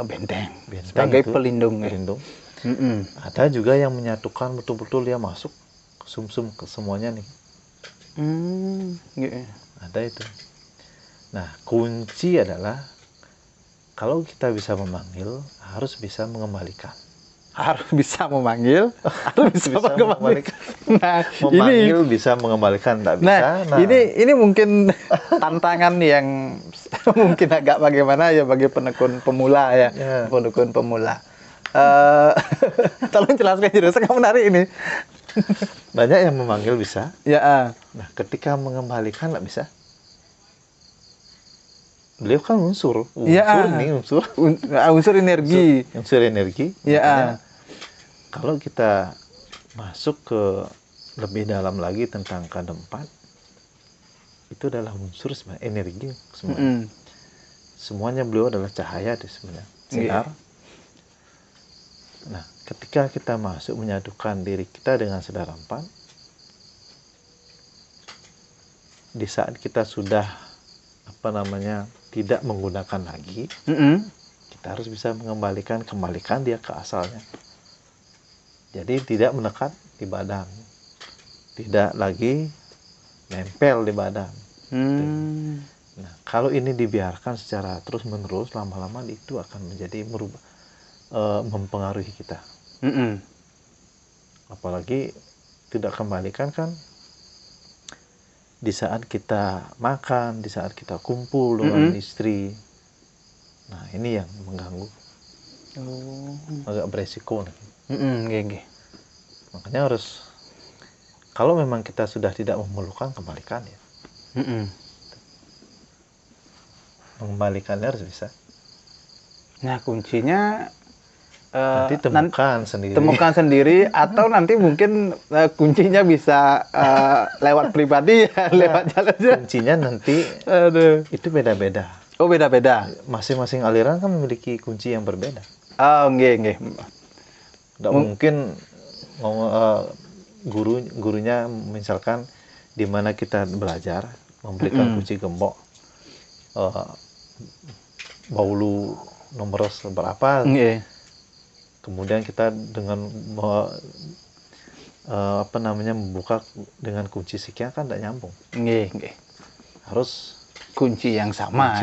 benteng sebagai pelindung. Ada juga yang menyatukan betul-betul dia masuk ke sumsum ke semuanya nih. Ada itu. Nah, kunci adalah kalau kita bisa memanggil, harus bisa mengembalikan. Harus bisa memanggil, harus bisa mengembalikan. Nah, memanggil ini bisa mengembalikan, tidak bisa. Nah, ini mungkin tantangan yang mungkin agak bagaimana ya bagi penekun pemula ya, penekun pemula. Tolong jelaskan Jero, sangat menarik ini. Banyak yang memanggil bisa. Ya. Nah, ketika mengembalikan nggak bisa. beliau kan unsur Iya. nih, unsur Unsur energi. unsur energi. Ya. Makanya kalau kita masuk ke lebih dalam lagi tentang kandung 4, itu adalah unsur sebenarnya energi semuanya. Semuanya beliau adalah cahaya di sebenarnya, sinar. Nah, ketika kita masuk menyatukan diri kita dengan saudara 4, di saat kita sudah tidak menggunakan lagi, kita harus bisa kembalikan dia ke asalnya. Jadi tidak menekat di badan, tidak lagi nempel di badan. Nah, kalau ini dibiarkan secara terus menerus, lama-lama itu akan menjadi mempengaruhi kita. Apalagi tidak kembalikan kan di saat kita makan, di saat kita kumpul dengan istri. Nah, ini yang mengganggu. Agak beresiko. Makanya harus, kalau memang kita sudah tidak memerlukan, kembalikan ya. Mengembalikannya harus bisa. Nah, kuncinya nanti temukan sendiri atau nanti mungkin kuncinya bisa lewat pribadi ya, lewat jalan. Kuncinya nanti itu beda-beda. Oh, beda-beda. Masing-masing aliran kan memiliki kunci yang berbeda. Oh, nggih. Nggak mungkin gurunya misalkan di mana kita belajar memberikan kunci gembok, baulu nomor berapa. Kemudian kita dengan membuka dengan kunci sekian kan tidak nyambung. Harus kunci yang sama.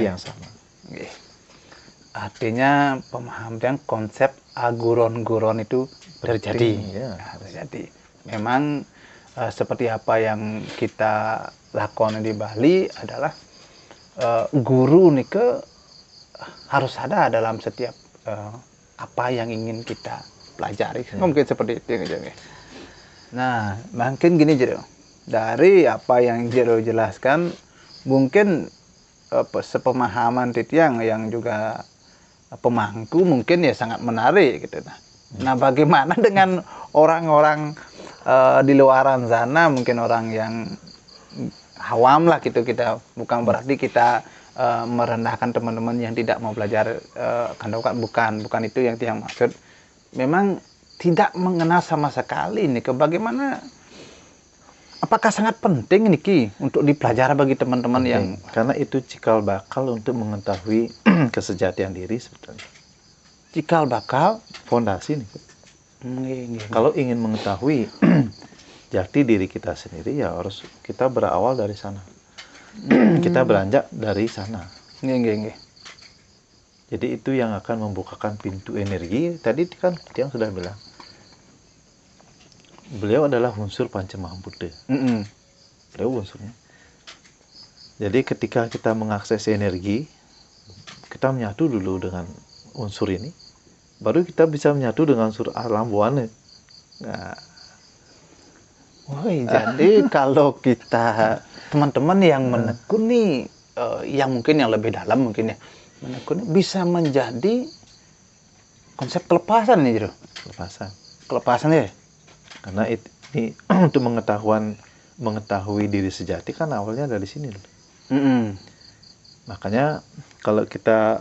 Artinya pemahaman konsep aguron-guron itu terjadi. Terjadi. Memang seperti apa yang kita lakukan di Bali adalah guru nih harus ada dalam setiap apa yang ingin kita pelajari. Mungkin seperti itu. Nah, mungkin gini Jero. Dari apa yang Jero jelaskan, mungkin sepemahaman Titiang yang juga pemangku mungkin ya sangat menarik gitu. Nah, bagaimana dengan orang-orang di luaran sana, mungkin orang yang awam lah gitu, kita bukan berarti kita merendahkan teman-teman yang tidak mau belajar kandokan, bukan itu yang Tiang maksud. Memang tidak mengenal sama sekali nih bagaimana, apakah sangat penting nih untuk dipelajari bagi teman-teman yang, karena itu cikal bakal untuk mengetahui kesejatian diri sebetulnya. Cikal bakal fondasi nih. Kalau ingin mengetahui jati diri kita sendiri, ya harus kita berawal dari sana. Kita beranjak dari sana. Jadi itu yang akan membukakan pintu energi. Tadi kan yang sudah bilang, beliau adalah unsur Pancamahabhuta. Beliau unsurnya. Jadi ketika kita mengakses energi, kita menyatu dulu dengan unsur ini, baru kita bisa menyatu dengan unsur alam bawah. Nah, jadi kalau kita teman-teman yang menekuni yang mungkin yang lebih dalam mungkin ya, menekuni bisa menjadi konsep kelepasan nih Jero. Kelepasan ya. Karena ini untuk mengetahui diri sejati kan awalnya dari sini. Makanya kalau kita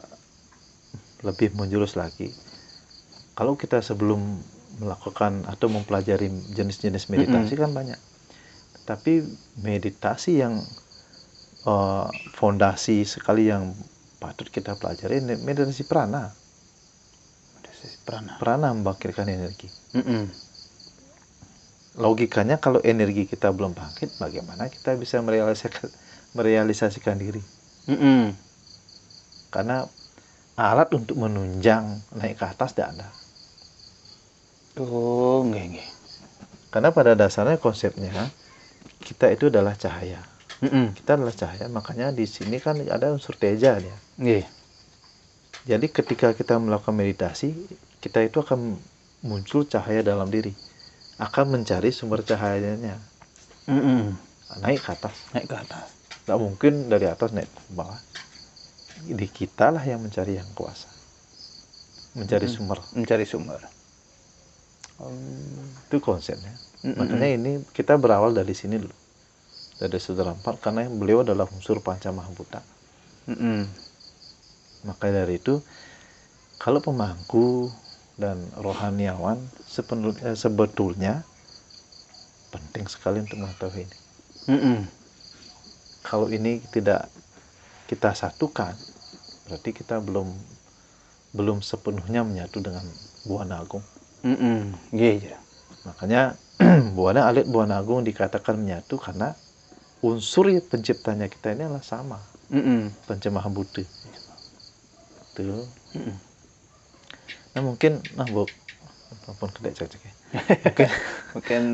lebih menjurus lagi, kalau kita sebelum melakukan atau mempelajari jenis-jenis meditasi kan banyak. Tapi meditasi yang fondasi sekali yang patut kita pelajari, meditasi prana. Prana membangkitkan energi. Logikanya kalau energi kita belum bangkit, bagaimana kita bisa merealisasikan diri? Karena alat untuk menunjang naik ke atas tidak ada. Karena pada dasarnya konsepnya kita itu adalah cahaya. Kita adalah cahaya, makanya di sini kan ada unsur teja dia. Jadi ketika kita melakukan meditasi, kita itu akan muncul cahaya dalam diri, akan mencari sumber cahayanya, naik ke atas. Nggak mungkin dari atas naik ke bawah. di kita lah yang mencari yang kuasa, mencari sumber. Mencari sumber. Itu konsepnya. Makanya ini kita berawal dari sini dulu, dari Saudara Empat, karena beliau adalah unsur panca mahabhuta. Maka dari itu, kalau pemangku dan rohaniawan sebetulnya penting sekali untuk mengetahui ini. Kalau ini tidak kita satukan, berarti kita belum sepenuhnya menyatu dengan Buana Agung. Iya. Makanya Buana Alit Buana Agung dikatakan menyatu karena unsur penciptanya kita ini adalah sama, Panca Mahabhuta. Itu. Nah mungkin, Bu, apapun kedai cek ya.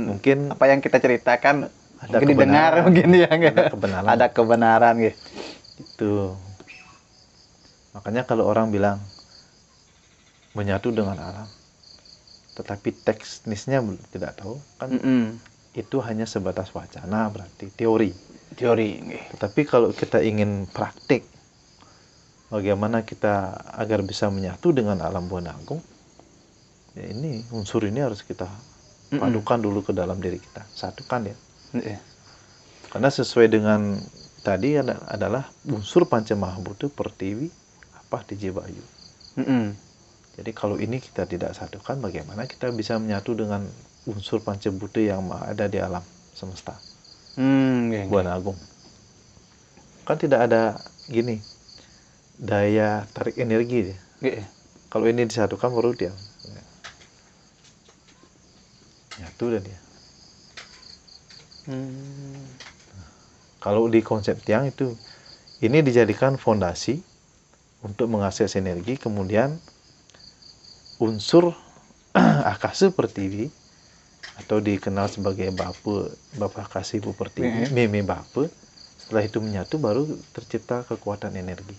Mungkin apa yang kita ceritakan ada mungkin didengar, mungkin ya, ada kebenaran gitu. Itu. Makanya kalau orang bilang menyatu dengan alam, tetapi teknisnya tidak tahu, kan itu hanya sebatas wacana, berarti teori. Tetapi kalau kita ingin praktik, bagaimana kita agar bisa menyatu dengan alam Buana Agung, ya ini unsur ini harus kita padukan dulu ke dalam diri kita, satukan ya. Karena sesuai dengan tadi adalah unsur panca mahabhuta pertiwi apa di Jiwayu. Jadi kalau ini kita tidak satukan, bagaimana kita bisa menyatu dengan unsur panca bhuta yang ada di alam semesta, Buana Agung. Kan tidak ada gini daya tarik energi dia. Kalau ini disatukan baru dia nyatu dan dia. Kalau di konsep tiang itu, ini dijadikan fondasi untuk mengakses energi, kemudian unsur akasa pertiwi atau dikenal sebagai Bapa Akasa Ibu Pertiwi, Meme Bapa. Setelah itu menyatu baru tercipta kekuatan energi.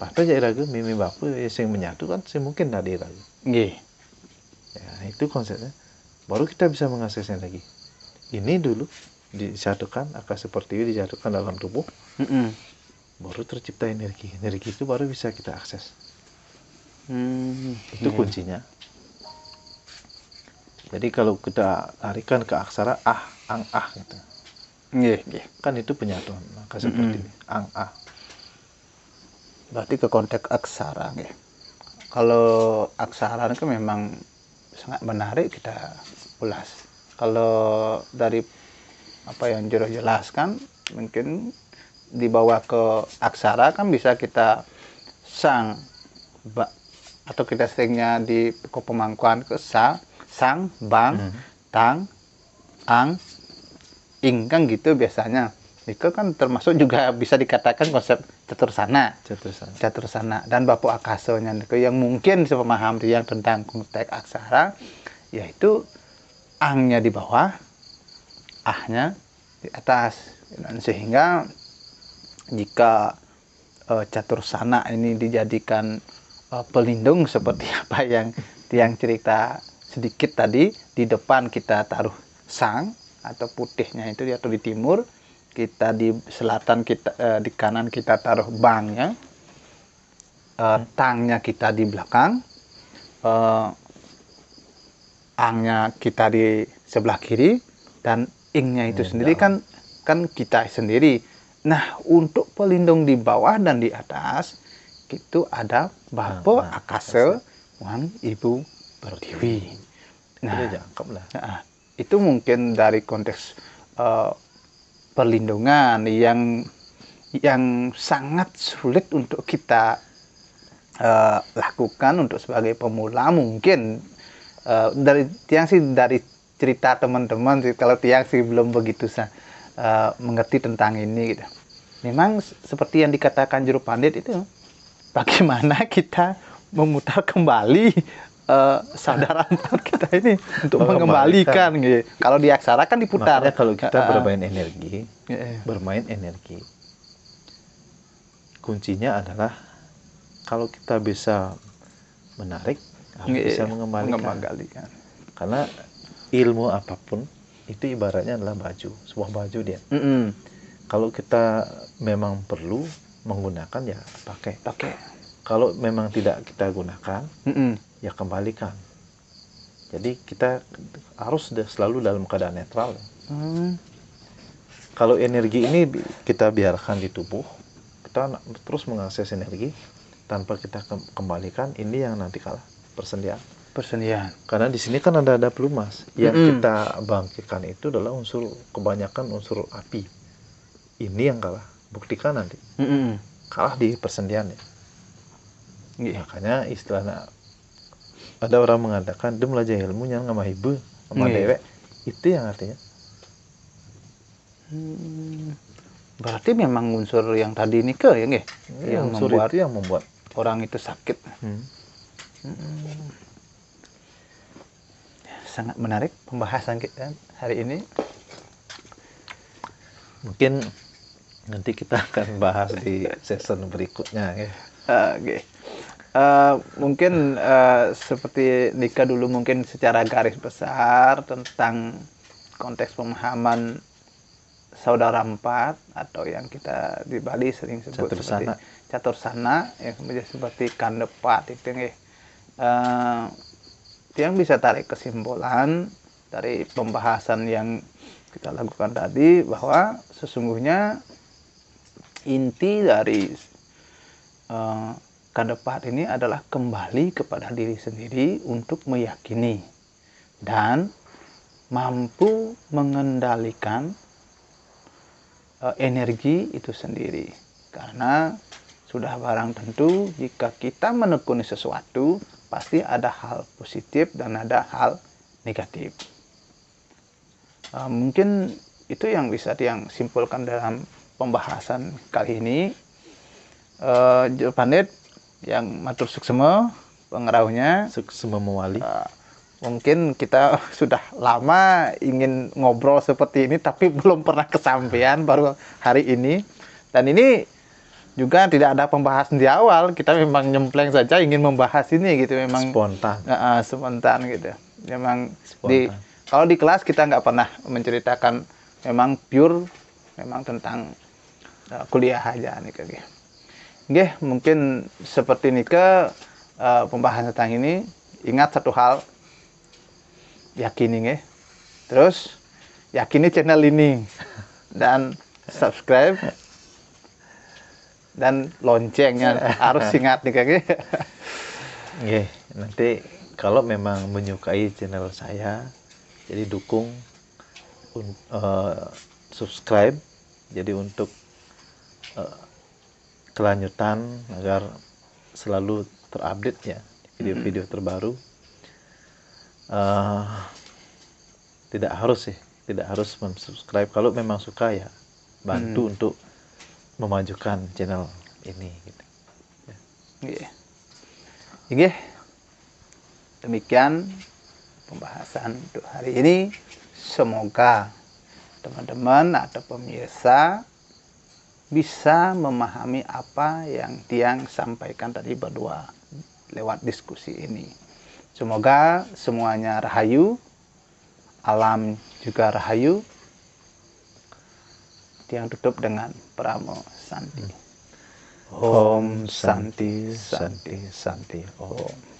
Padahal jadi raga Meme Bapa yang menyatu kan semungkin tadi raga. Ya, itu konsepnya. Baru kita bisa mengakses energi. Ini dulu disatukan, akasa pertiwi disatukan dalam tubuh. Baru tercipta energi. Energi itu baru bisa kita akses. Itu kuncinya. Jadi kalau kita larikan ke aksara ang gitu. Kan itu penyatuan akasa pertiwi. Ang Berarti ke konteks aksara ya. Kalau aksara itu memang sangat menarik kita ulas. Kalau dari apa yang Jero jelaskan, mungkin dibawa ke aksara kan bisa kita atau kita seringnya di pemangkuan ke sang, bang, tang, ang, ing kan gitu biasanya. Itu kan termasuk juga bisa dikatakan konsep catursana. Dan Bapu Akasonya yang mungkin sepemaham yang tentang konteks aksara, yaitu angnya di bawah, ahnya di atas. Dan sehingga jika catursana ini dijadikan pelindung seperti apa yang Tiang cerita sedikit tadi, di depan kita taruh sang atau putihnya itu atau di timur, kita di selatan, kita di kanan kita taruh bangnya, tangnya kita di belakang, angnya kita di sebelah kiri, dan ingnya itu sendiri kan kita sendiri. Nah, untuk pelindung di bawah dan di atas itu ada Bapa Akasa Wan Ibu Pertiwi. Nah, itu mungkin dari konteks perlindungan yang sangat sulit untuk kita lakukan untuk sebagai pemula. Mungkin dari cerita teman-teman sih, kalau Tiang sih belum begitu mengerti tentang ini gitu. Memang seperti yang dikatakan Juru Pandit itu, bagaimana kita memutar kembali sadaran kita ini untuk mengembalikan gitu. Kalau di aksara kan diputar. Makanya kalau kita bermain energi, kuncinya adalah kalau kita bisa menarik, bisa mengembalikan. Karena ilmu apapun itu ibaratnya adalah baju, sebuah baju dia. Kalau kita memang perlu menggunakan ya pakai. Pakai. Kalau memang tidak kita gunakan, Mm-mm. ya kembalikan. Jadi kita harus selalu dalam keadaan netral. Hmm. Kalau energi ini kita biarkan di tubuh, kita terus mengakses energi tanpa kita kembalikan, ini yang nanti kalah persendian. Persendian. Karena di sini kan ada pelumas. Yang Mm-mm. kita bangkitkan itu adalah kebanyakan unsur api. Ini yang kalah. Buktikan nanti. Mm-mm. Kalah di persendian ya. Iya. Makanya istilahnya ada orang mengatakan dem belajar ilmu yang nggak ibu sama Iya. dewek, itu yang artinya. Berarti memang unsur yang tadi ini ya nggih? Yang Unsur membuat itu yang membuat orang itu sakit. Sangat menarik pembahasan kita hari ini. mungkin nanti kita akan bahas di season berikutnya ya. Oke. Mungkin seperti Nika dulu mungkin secara garis besar tentang konteks pemahaman saudara empat atau yang kita di Bali sering sebut seperti Catursana yang kemudian seperti Kandepat itu nggih. Yang bisa tarik kesimpulan dari pembahasan yang kita lakukan tadi bahwa sesungguhnya inti dari Kandepat ini adalah kembali kepada diri sendiri untuk meyakini dan mampu mengendalikan energi itu sendiri. Karena sudah barang tentu jika kita menekuni sesuatu pasti ada hal positif dan ada hal negatif. Mungkin itu yang bisa simpulkan dalam pembahasan kali ini. Pandit yang matur suksema pengeraunya Suksema mewali. Mungkin kita sudah lama ingin ngobrol seperti ini tapi belum pernah kesampaian, baru hari ini. Dan ini juga tidak ada pembahasan di awal, kita memang nyempleng saja ingin membahas ini gitu, memang Spontan. Spontan gitu. Memang Spontan. kalau di kelas kita nggak pernah menceritakan, memang pure memang tentang kuliah aja nih kayak. Nggih, mungkin seperti Nika pembahasan tentang ini, ingat satu hal, yakini nggih. Terus yakini channel ini dan subscribe dan loncengnya harus ingat nih kayak. Nggih, nanti kalau memang menyukai channel saya, jadi dukung subscribe, jadi untuk kelanjutan agar selalu terupdate ya video-video terbaru. Tidak harus subscribe. Kalau memang suka ya bantu untuk memajukan channel ini gitu. Nggih. Demikian pembahasan untuk hari ini. Semoga teman-teman atau pemirsa bisa memahami apa yang Tiang sampaikan tadi berdua lewat diskusi ini. Semoga semuanya rahayu, alam juga rahayu. Tiang tutup dengan Pramo Santi. Om Santi Santi Santi Om.